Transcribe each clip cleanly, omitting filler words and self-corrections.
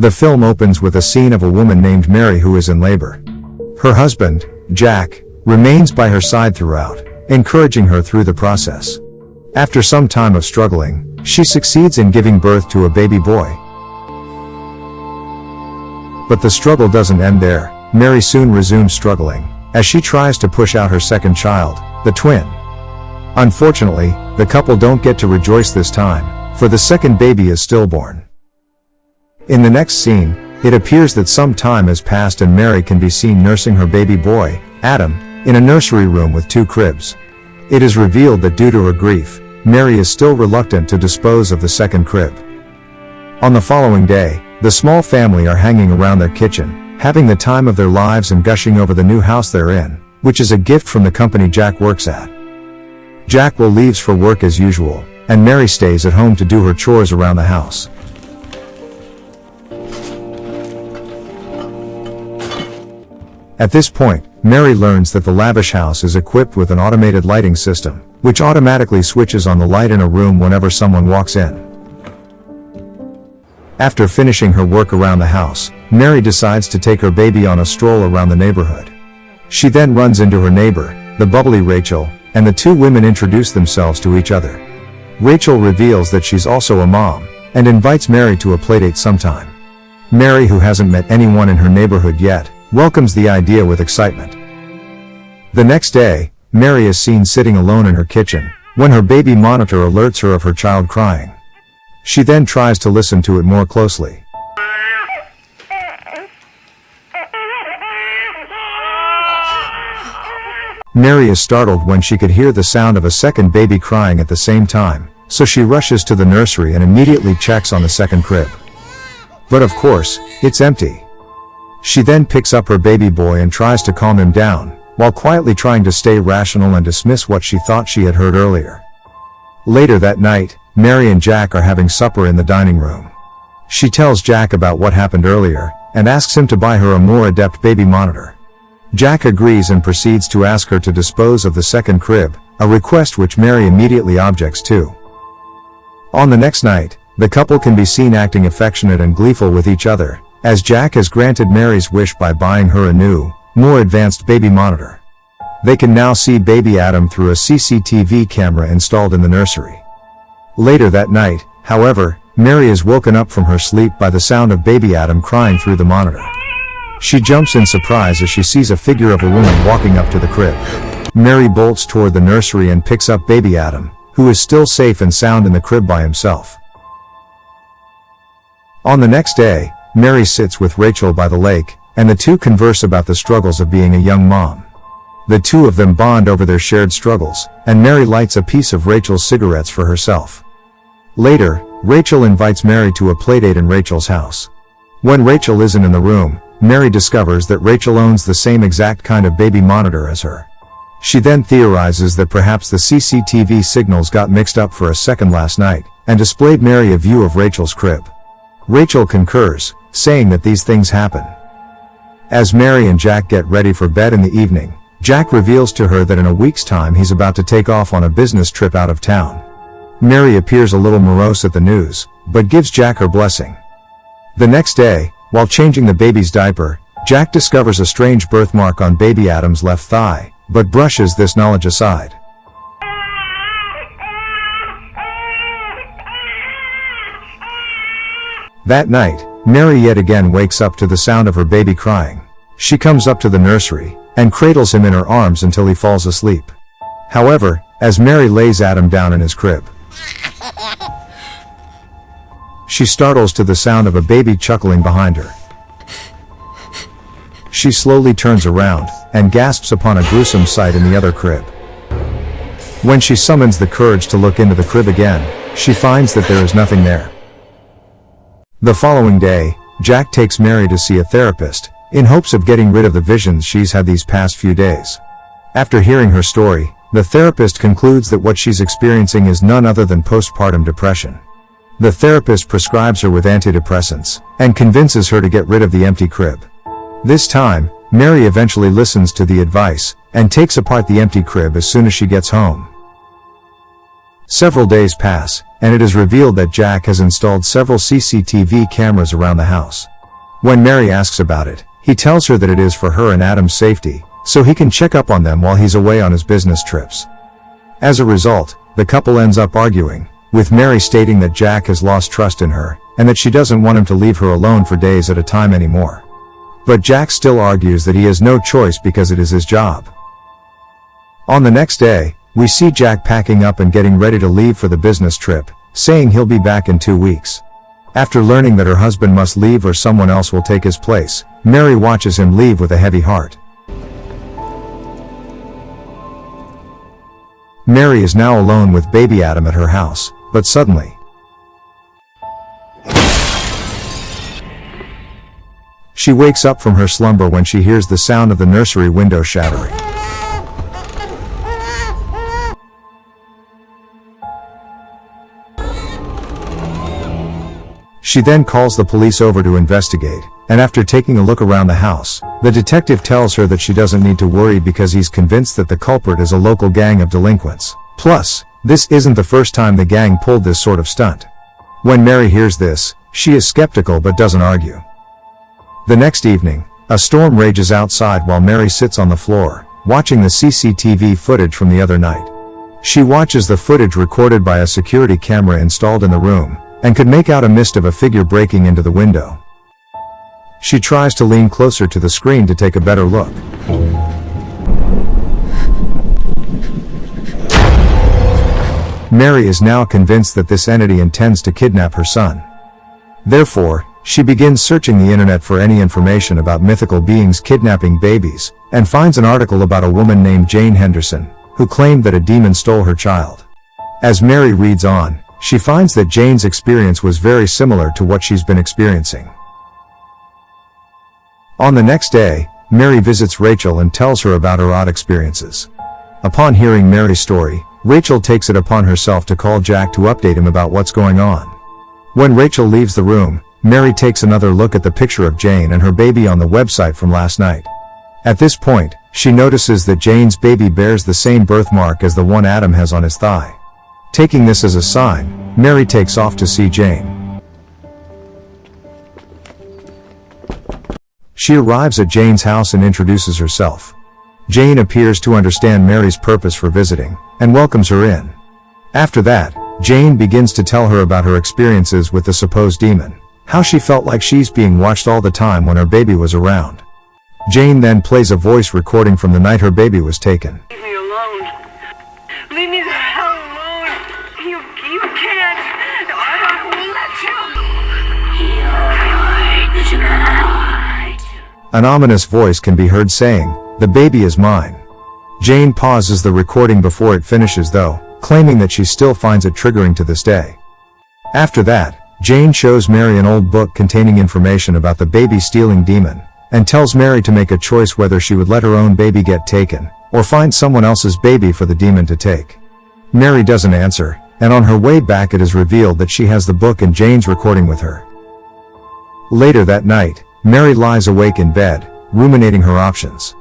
The film opens with a scene of a woman named Mary who is in labor. Her husband, Jack, remains by her side throughout, encouraging her through the process. After some time of struggling, she succeeds in giving birth to a baby boy. But the struggle doesn't end there. Mary soon resumes struggling, as she tries to push out her second child, the twin. Unfortunately, the couple don't get to rejoice this time, for the second baby is stillborn. In the next scene, it appears that some time has passed and Mary can be seen nursing her baby boy, Adam, in a nursery room with 2 cribs. It is revealed that due to her grief, Mary is still reluctant to dispose of the second crib. On the following day, the small family are hanging around their kitchen, having the time of their lives and gushing over the new house they're in, which is a gift from the company Jack works at. Jack leaves for work as usual, and Mary stays at home to do her chores around the house. At this point, Mary learns that the lavish house is equipped with an automated lighting system, which automatically switches on the light in a room whenever someone walks in. After finishing her work around the house, Mary decides to take her baby on a stroll around the neighborhood. She then runs into her neighbor, the bubbly Rachel, and the 2 women introduce themselves to each other. Rachel reveals that she's also a mom, and invites Mary to a playdate sometime. Mary, who hasn't met anyone in her neighborhood yet, welcomes the idea with excitement. The next day, Mary is seen sitting alone in her kitchen, when her baby monitor alerts her of her child crying. She then tries to listen to it more closely. Mary is startled when she could hear the sound of a second baby crying at the same time, so she rushes to the nursery and immediately checks on the second crib. But of course, it's empty. She then picks up her baby boy and tries to calm him down, while quietly trying to stay rational and dismiss what she thought she had heard earlier. Later that night, Mary and Jack are having supper in the dining room. She tells Jack about what happened earlier, and asks him to buy her a more adept baby monitor. Jack agrees and proceeds to ask her to dispose of the second crib, a request which Mary immediately objects to. On the next night, the couple can be seen acting affectionate and gleeful with each other, as Jack has granted Mary's wish by buying her a new, more advanced baby monitor. They can now see baby Adam through a CCTV camera installed in the nursery. Later that night, however, Mary is woken up from her sleep by the sound of baby Adam crying through the monitor. She jumps in surprise as she sees a figure of a woman walking up to the crib. Mary bolts toward the nursery and picks up baby Adam, who is still safe and sound in the crib by himself. On the next day, Mary sits with Rachel by the lake, and the 2 converse about the struggles of being a young mom. The 2 of them bond over their shared struggles, and Mary lights a piece of Rachel's cigarettes for herself. Later, Rachel invites Mary to a playdate in Rachel's house. When Rachel isn't in the room, Mary discovers that Rachel owns the same exact kind of baby monitor as her. She then theorizes that perhaps the CCTV signals got mixed up for a second last night, and displayed Mary a view of Rachel's crib. Rachel concurs, saying that these things happen. As Mary and Jack get ready for bed in the evening, Jack reveals to her that in a week's time he's about to take off on a business trip out of town. Mary appears a little morose at the news, but gives Jack her blessing. The next day, while changing the baby's diaper, Jack discovers a strange birthmark on baby Adam's left thigh, but brushes this knowledge aside. That night, Mary yet again wakes up to the sound of her baby crying. She comes up to the nursery, and cradles him in her arms until he falls asleep. However, as Mary lays Adam down in his crib, she startles to the sound of a baby chuckling behind her. She slowly turns around, and gasps upon a gruesome sight in the other crib. When she summons the courage to look into the crib again, she finds that there is nothing there. The following day, Jack takes Mary to see a therapist, in hopes of getting rid of the visions she's had these past few days. After hearing her story, the therapist concludes that what she's experiencing is none other than postpartum depression. The therapist prescribes her with antidepressants, and convinces her to get rid of the empty crib. This time, Mary eventually listens to the advice, and takes apart the empty crib as soon as she gets home. Several days pass, and it is revealed that Jack has installed several CCTV cameras around the house. When Mary asks about it, he tells her that it is for her and Adam's safety, so he can check up on them while he's away on his business trips. As a result, the couple ends up arguing, with Mary stating that Jack has lost trust in her, and that she doesn't want him to leave her alone for days at a time anymore. But Jack still argues that he has no choice because it is his job. On the next day, we see Jack packing up and getting ready to leave for the business trip, saying he'll be back in 2 weeks. After learning that her husband must leave or someone else will take his place, Mary watches him leave with a heavy heart. Mary is now alone with baby Adam at her house, but suddenly, she wakes up from her slumber when she hears the sound of the nursery window shattering. She then calls the police over to investigate, and after taking a look around the house, the detective tells her that she doesn't need to worry because he's convinced that the culprit is a local gang of delinquents. Plus, this isn't the first time the gang pulled this sort of stunt. When Mary hears this, she is skeptical but doesn't argue. The next evening, a storm rages outside while Mary sits on the floor, watching the CCTV footage from the other night. She watches the footage recorded by a security camera installed in the room, and could make out a mist of a figure breaking into the window. She tries to lean closer to the screen to take a better look. Mary is now convinced that this entity intends to kidnap her son. Therefore, she begins searching the internet for any information about mythical beings kidnapping babies, and finds an article about a woman named Jane Henderson, who claimed that a demon stole her child. As Mary reads on, she finds that Jane's experience was very similar to what she's been experiencing. On the next day, Mary visits Rachel and tells her about her odd experiences. Upon hearing Mary's story, Rachel takes it upon herself to call Jack to update him about what's going on. When Rachel leaves the room, Mary takes another look at the picture of Jane and her baby on the website from last night. At this point, she notices that Jane's baby bears the same birthmark as the one Adam has on his thigh. Taking this as a sign, Mary takes off to see Jane. She arrives at Jane's house and introduces herself. Jane appears to understand Mary's purpose for visiting, and welcomes her in. After that, Jane begins to tell her about her experiences with the supposed demon, how she felt like she's being watched all the time when her baby was around. Jane then plays a voice recording from the night her baby was taken. Leave me alone. Leave me the hell alone. You can't. I won't let you. An ominous voice can be heard saying, "The baby is mine." Jane pauses the recording before it finishes though, claiming that she still finds it triggering to this day. After that, Jane shows Mary an old book containing information about the baby stealing demon, and tells Mary to make a choice whether she would let her own baby get taken, or find someone else's baby for the demon to take. Mary doesn't answer, and on her way back it is revealed that she has the book and Jane's recording with her. Later that night, Mary lies awake in bed, ruminating her options.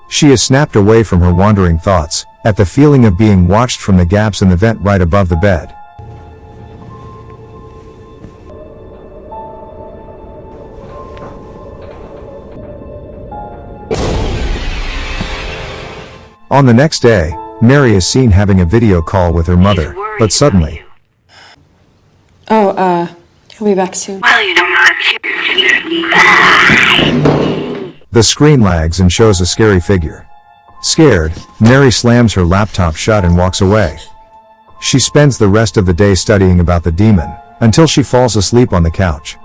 She is snapped away from her wandering thoughts, at the feeling of being watched from the gaps in the vent right above the bed. On the next day, Mary is seen having a video call with her mother, but suddenly... He'll be back soon. Well, you don't know. The screen lags and shows a scary figure. Scared, Mary slams her laptop shut and walks away. She spends the rest of the day studying about the demon, until she falls asleep on the couch.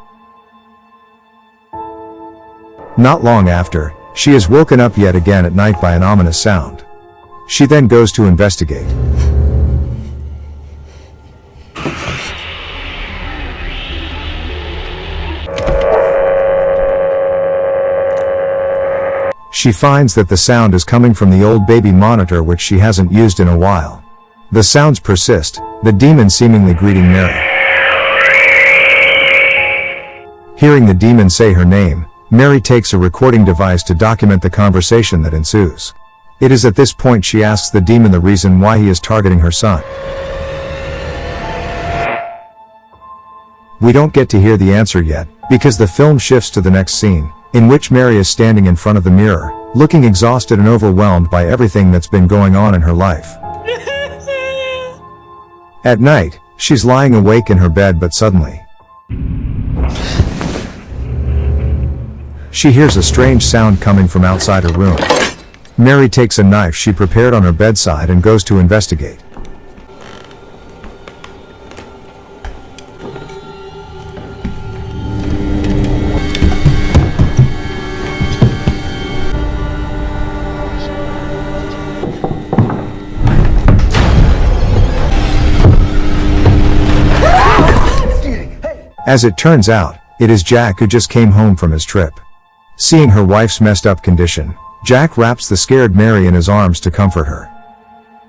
Not long after, she is woken up yet again at night by an ominous sound. She then goes to investigate. She finds that the sound is coming from the old baby monitor which she hasn't used in a while. The sounds persist, the demon seemingly greeting Mary. Hearing the demon say her name, Mary takes a recording device to document the conversation that ensues. It is at this point she asks the demon the reason why he is targeting her son. We don't get to hear the answer yet, Because the film shifts to the next scene, in which Mary is standing in front of the mirror, looking exhausted and overwhelmed by everything that's been going on in her life. At night, she's lying awake in her bed, but suddenly she hears a strange sound coming from outside her room. Mary takes a knife she prepared on her bedside and goes to investigate. As it turns out, it is Jack who just came home from his trip. Seeing her wife's messed up condition, Jack wraps the scared Mary in his arms to comfort her.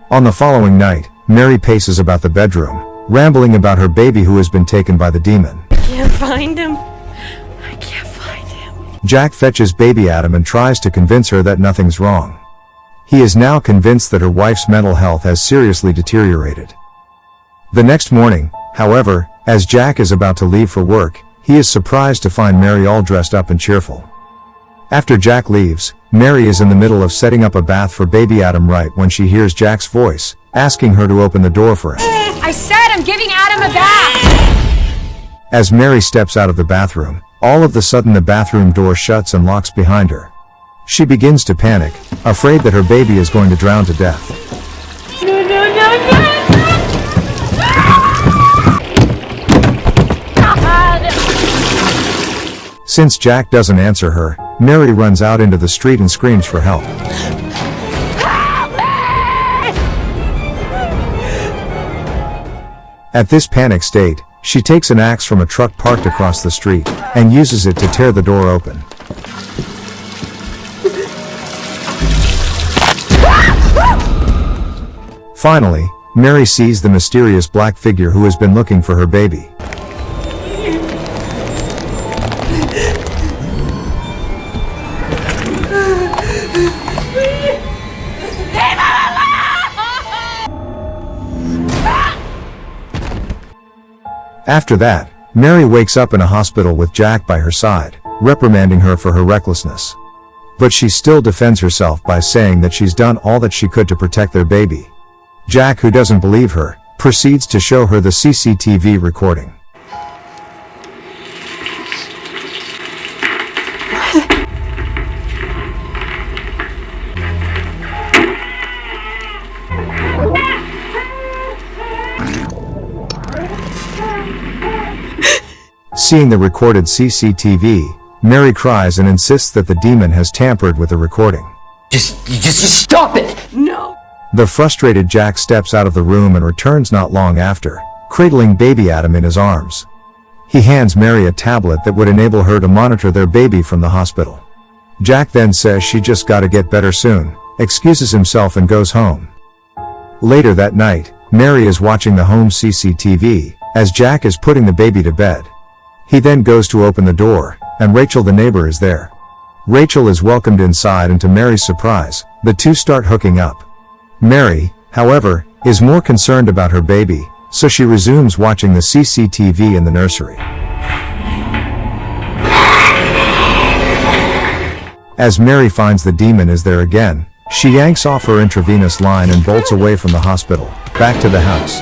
On the following night, Mary paces about the bedroom, rambling about her baby who has been taken by the demon. I can't find him. I can't find him. Jack fetches baby Adam and tries to convince her that nothing's wrong. He is now convinced that her wife's mental health has seriously deteriorated. The next morning, however, as Jack is about to leave for work, he is surprised to find Mary all dressed up and cheerful. After Jack leaves, Mary is in the middle of setting up a bath for baby Adam right when she hears Jack's voice, asking her to open the door for him. I said I'm giving Adam a bath! As Mary steps out of the bathroom, all of a sudden the bathroom door shuts and locks behind her. She begins to panic, afraid that her baby is going to drown to death. No, no, no, no! Since Jack doesn't answer her, Mary runs out into the street and screams for help. At this panic state, she takes an axe from a truck parked across the street, and uses it to tear the door open. Finally, Mary sees the mysterious black figure who has been looking for her baby. After that, Mary wakes up in a hospital with Jack by her side, reprimanding her for her recklessness. But she still defends herself by saying that she's done all that she could to protect their baby. Jack, who doesn't believe her, proceeds to show her the CCTV recording. Seeing the recorded CCTV, Mary cries and insists that the demon has tampered with the recording. Just stop it! No! The frustrated Jack steps out of the room and returns not long after, cradling baby Adam in his arms. He hands Mary a tablet that would enable her to monitor their baby from the hospital. Jack then says she just gotta get better soon, excuses himself and goes home. Later that night, Mary is watching the home CCTV, as Jack is putting the baby to bed. He then goes to open the door, and Rachel the neighbor is there. Rachel is welcomed inside, and to Mary's surprise, the two start hooking up. Mary, however, is more concerned about her baby, so she resumes watching the CCTV in the nursery. As Mary finds the demon is there again, she yanks off her intravenous line and bolts away from the hospital, back to the house.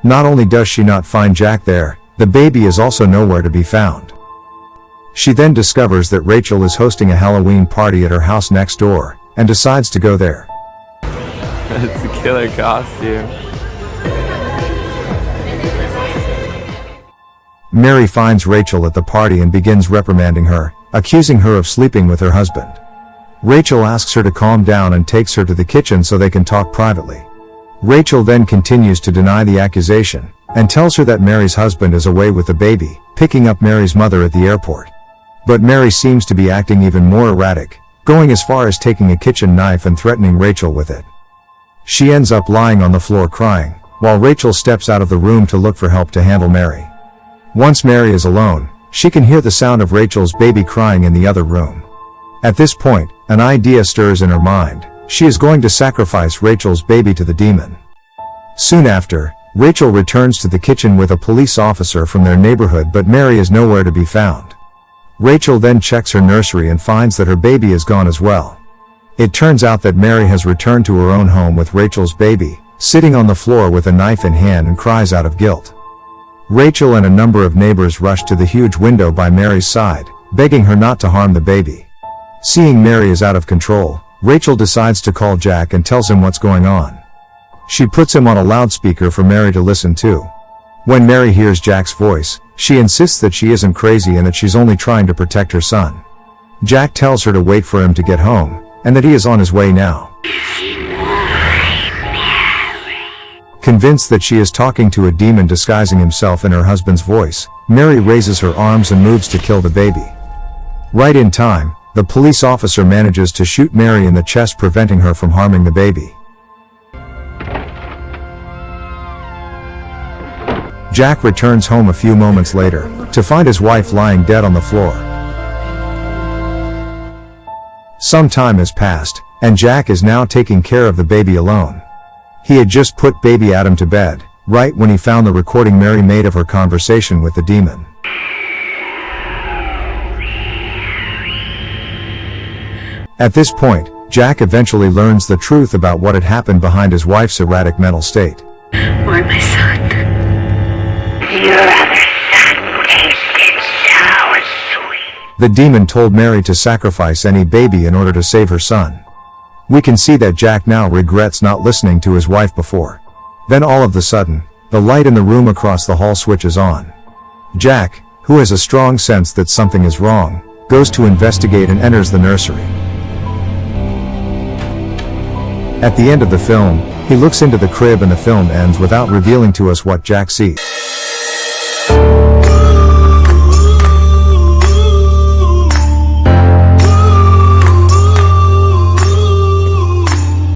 Not only does she not find Jack there, the baby is also nowhere to be found. She then discovers that Rachel is hosting a Halloween party at her house next door, and decides to go there. It's a killer costume. Mary finds Rachel at the party and begins reprimanding her, accusing her of sleeping with her husband. Rachel asks her to calm down and takes her to the kitchen so they can talk privately. Rachel then continues to deny the accusation, and tells her that Mary's husband is away with the baby, picking up Mary's mother at the airport. But Mary seems to be acting even more erratic, going as far as taking a kitchen knife and threatening Rachel with it. She ends up lying on the floor crying, while Rachel steps out of the room to look for help to handle Mary. Once Mary is alone, she can hear the sound of Rachel's baby crying in the other room. At this point, an idea stirs in her mind. She is going to sacrifice Rachel's baby to the demon. Soon after, Rachel returns to the kitchen with a police officer from their neighborhood, but Mary is nowhere to be found. Rachel then checks her nursery and finds that her baby is gone as well. It turns out that Mary has returned to her own home with Rachel's baby, sitting on the floor with a knife in hand, and cries out of guilt. Rachel and a number of neighbors rush to the huge window by Mary's side, begging her not to harm the baby. Seeing Mary is out of control, Rachel decides to call Jack and tells him what's going on. She puts him on a loudspeaker for Mary to listen to. When Mary hears Jack's voice, she insists that she isn't crazy and that she's only trying to protect her son. Jack tells her to wait for him to get home, and that he is on his way now. Convinced that she is talking to a demon disguising himself in her husband's voice, Mary raises her arms and moves to kill the baby. Right in time, the police officer manages to shoot Mary in the chest, preventing her from harming the baby. Jack returns home a few moments later, to find his wife lying dead on the floor. Some time has passed, and Jack is now taking care of the baby alone. He had just put baby Adam to bed, right when he found the recording Mary made of her conversation with the demon. At this point, Jack eventually learns the truth about what had happened behind his wife's erratic mental state. Why my son? Your other son tasted so sweet. The demon told Mary to sacrifice any baby in order to save her son. We can see that Jack now regrets not listening to his wife before. Then all of a sudden, the light in the room across the hall switches on. Jack, who has a strong sense that something is wrong, goes to investigate and enters the nursery. At the end of the film, he looks into the crib and the film ends without revealing to us what Jack sees.